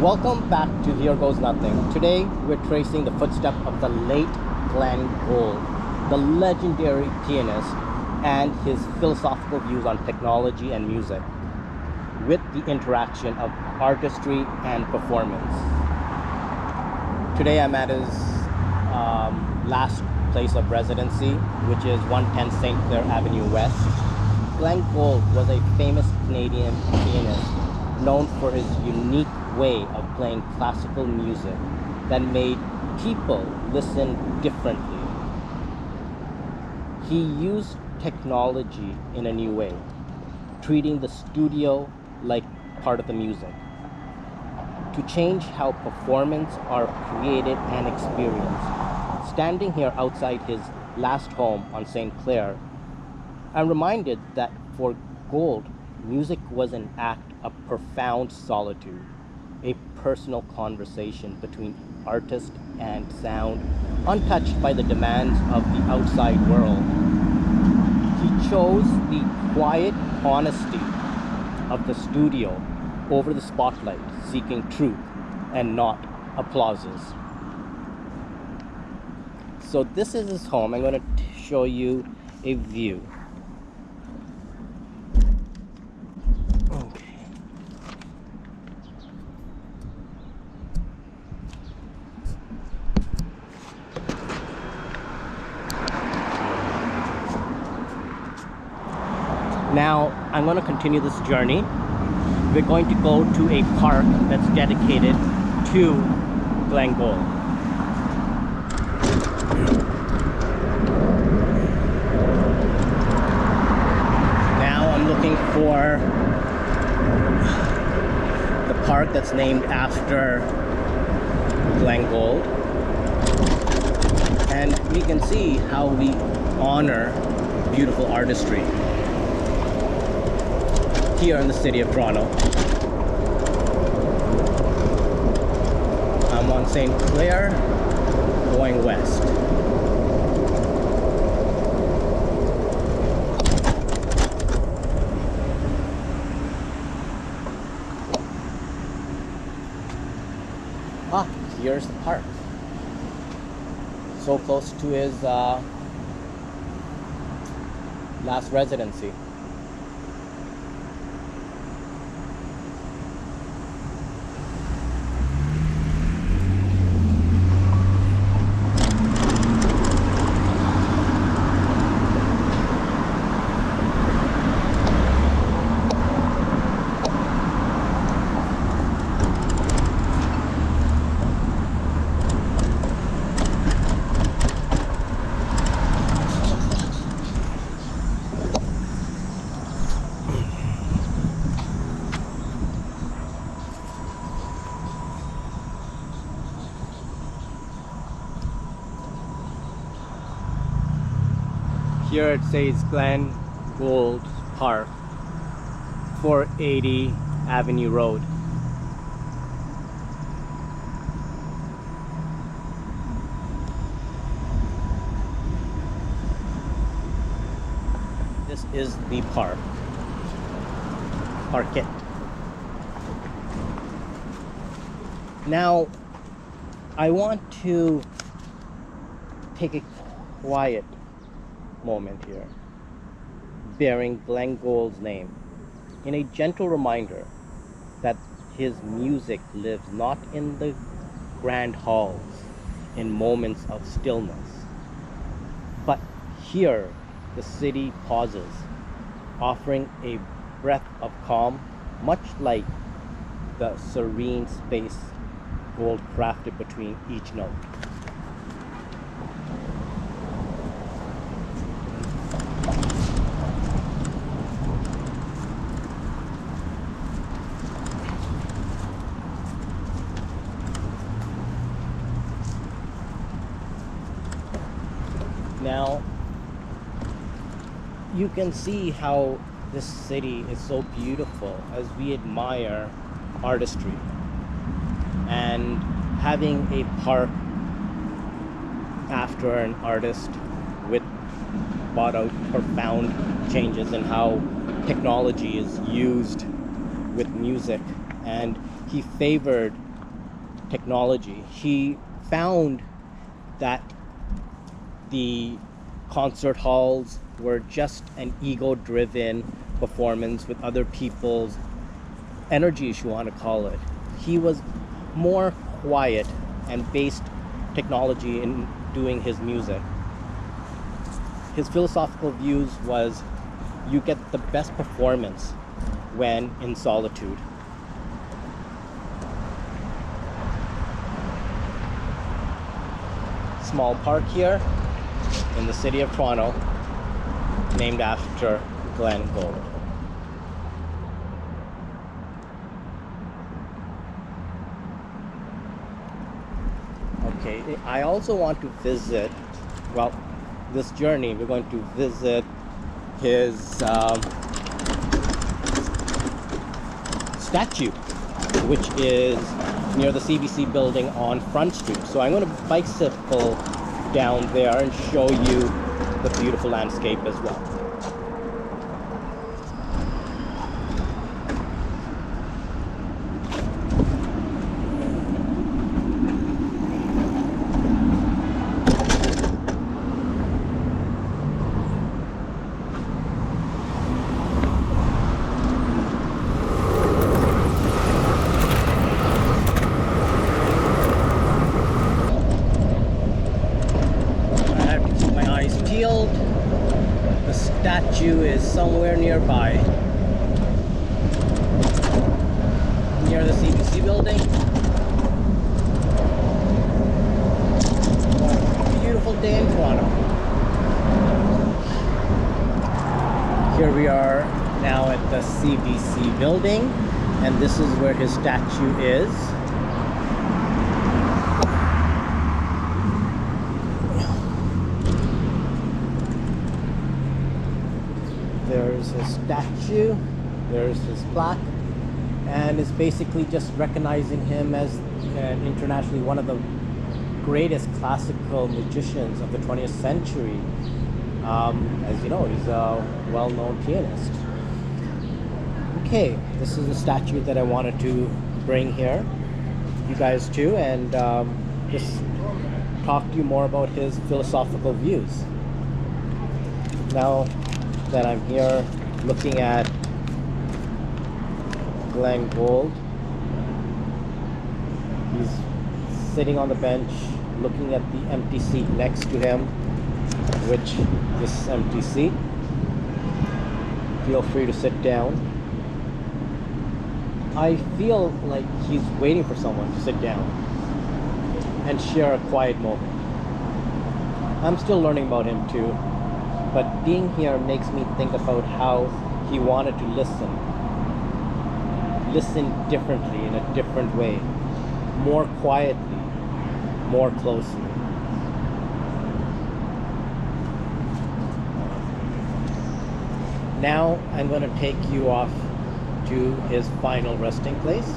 Welcome back to Here Goes Nothing. Today we're tracing the footsteps of the late Glenn Gould, the legendary pianist, and his philosophical views on technology and music, with the interaction of artistry and performance. Today I'm at his last place of residency, which is 110 St. Clair Avenue West. Glenn Gould was a famous Canadian pianist known for his unique way of playing classical music that made people listen differently. He used technology in a new way, treating the studio like part of the music, to change how performances are created and experienced. Standing here outside his last home on St. Clair, I'm reminded that for Gould, music was an act of profound solitude, a personal conversation between artist and sound, untouched by the demands of the outside world. He chose the quiet honesty of the studio over the spotlight, seeking truth and not applauses. So this is his home. I'm going to show you a view. Now, I'm going to continue this journey. We're going to go to a park that's dedicated to Glenn Gould. Now I'm looking for the park that's named after Glenn Gould. And we can see how we honor beautiful artistry here in the city of Toronto. I'm on St. Clair, going west. Here's the park. So close to his last residency. Here it says Glenn Gould Park, 480 Avenue Road. This is the park, parquet. Now, I want to take a quiet moment here, bearing Glenn Gould's name, in a gentle reminder that his music lives not in the grand halls, in moments of stillness, but here the city pauses, offering a breath of calm, much like the serene space Gould crafted between each note. Now, you can see how this city is so beautiful as we admire artistry. And having a park after an artist with brought out profound changes in how technology is used with music. And he favored technology. He found that the concert halls were just an ego-driven performance with other people's energy, if you want to call it. He was more quiet and based technology in doing his music. His philosophical views was you get the best performance when in solitude. Small park here in the city of Toronto, named after Glenn Gould. Okay, I also want to visit, well, this journey we're going to visit his statue, which is near the CBC building on Front Street. So I'm going to bicycle down there and show you the beautiful landscape as well. The statue is somewhere nearby, near the CBC building. Beautiful day in Toronto. Here we are now at the CBC building, and this is where his statue is. There's his statue, there's his plaque, and it's basically just recognizing him as internationally one of the greatest classical musicians of the 20th century. As you know, he's a well-known pianist. Okay, this is a statue that I wanted to bring here, you guys too, and just talk to you more about his philosophical views. Now that I'm here looking at Glenn Gould, he's sitting on the bench looking at the empty seat next to him, which this empty seat. Feel free to sit down. I feel like he's waiting for someone to sit down and share a quiet moment. I'm still learning about him too, but being here makes me think about how he wanted to listen differently, in a different way, more quietly, more closely. Now I'm going to take you off to his final resting place,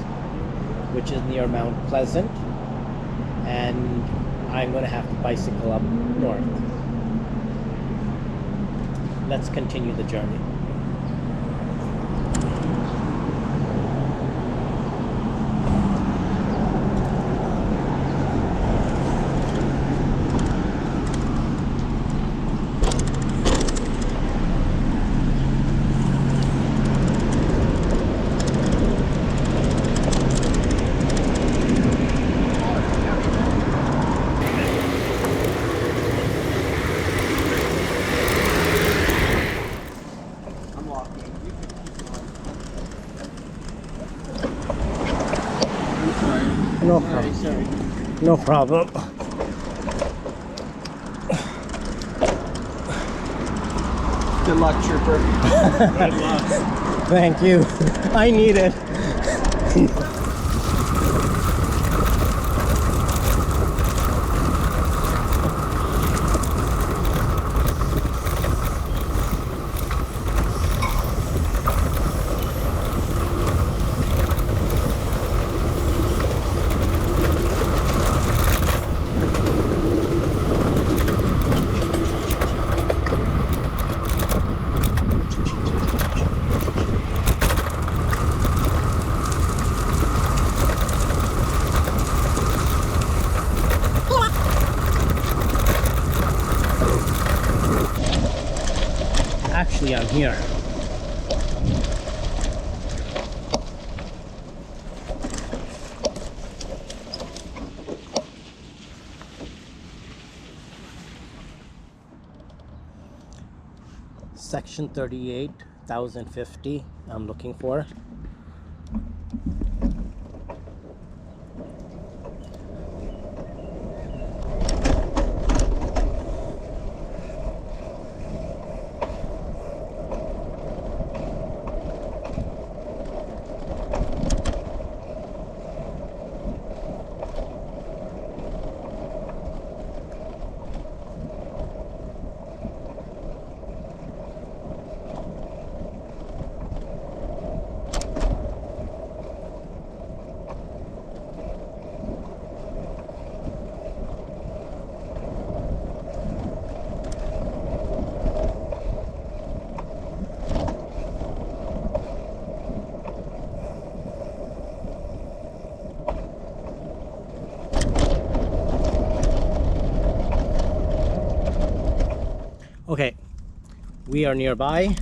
which is near Mount Pleasant, and I'm going to have to bicycle up north. Let's continue the journey. No problem. Sorry. No problem. Good luck, trooper. Good luck. Thank you. I need it. Obviously, I'm here. Section 38, 1050, I'm looking for. Okay, we are nearby.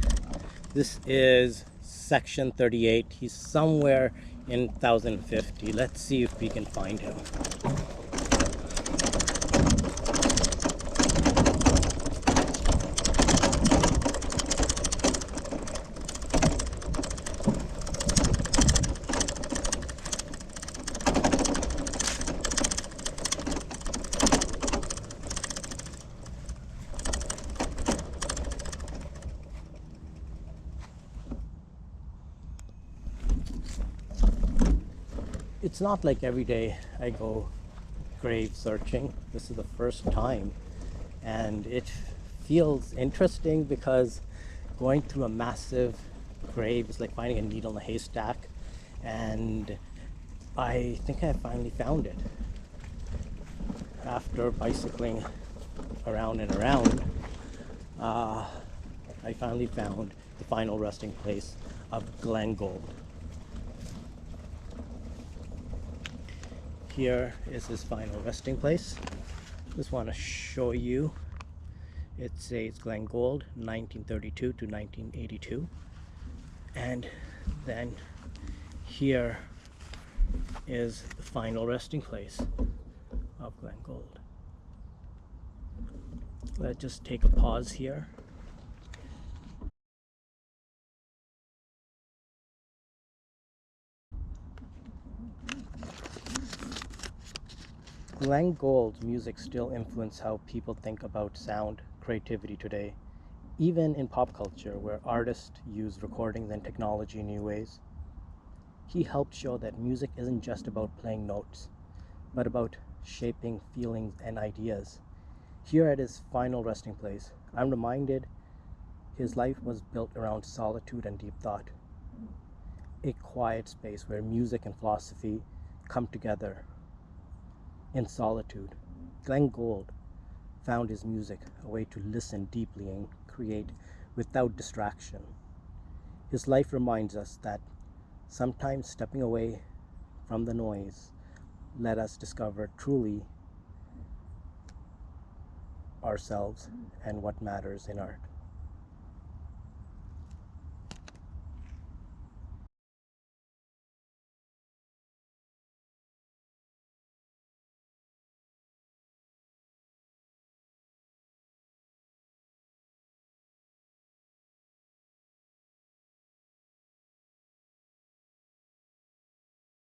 This is section 38. He's somewhere in 1050. Let's see if we can find him. It's not like every day I go grave searching. This is the first time, and it feels interesting because going through a massive grave is like finding a needle in a haystack, and I think I finally found it. After bicycling around and around, I finally found the final resting place of Glenn Gould. Here is his final resting place. Just want to show you. It says Glenn Gould, 1932 to 1982. And then here is the final resting place of Glenn Gould. Let's just take a pause here. Glenn Gould's music still influences how people think about sound creativity today, even in pop culture where artists use recordings and technology in new ways. He helped show that music isn't just about playing notes, but about shaping feelings and ideas. Here at his final resting place, I'm reminded his life was built around solitude and deep thought, a quiet space where music and philosophy come together. In solitude, Glenn Gould found his music a way to listen deeply and create without distraction. His life reminds us that sometimes stepping away from the noise let us discover truly ourselves and what matters in art.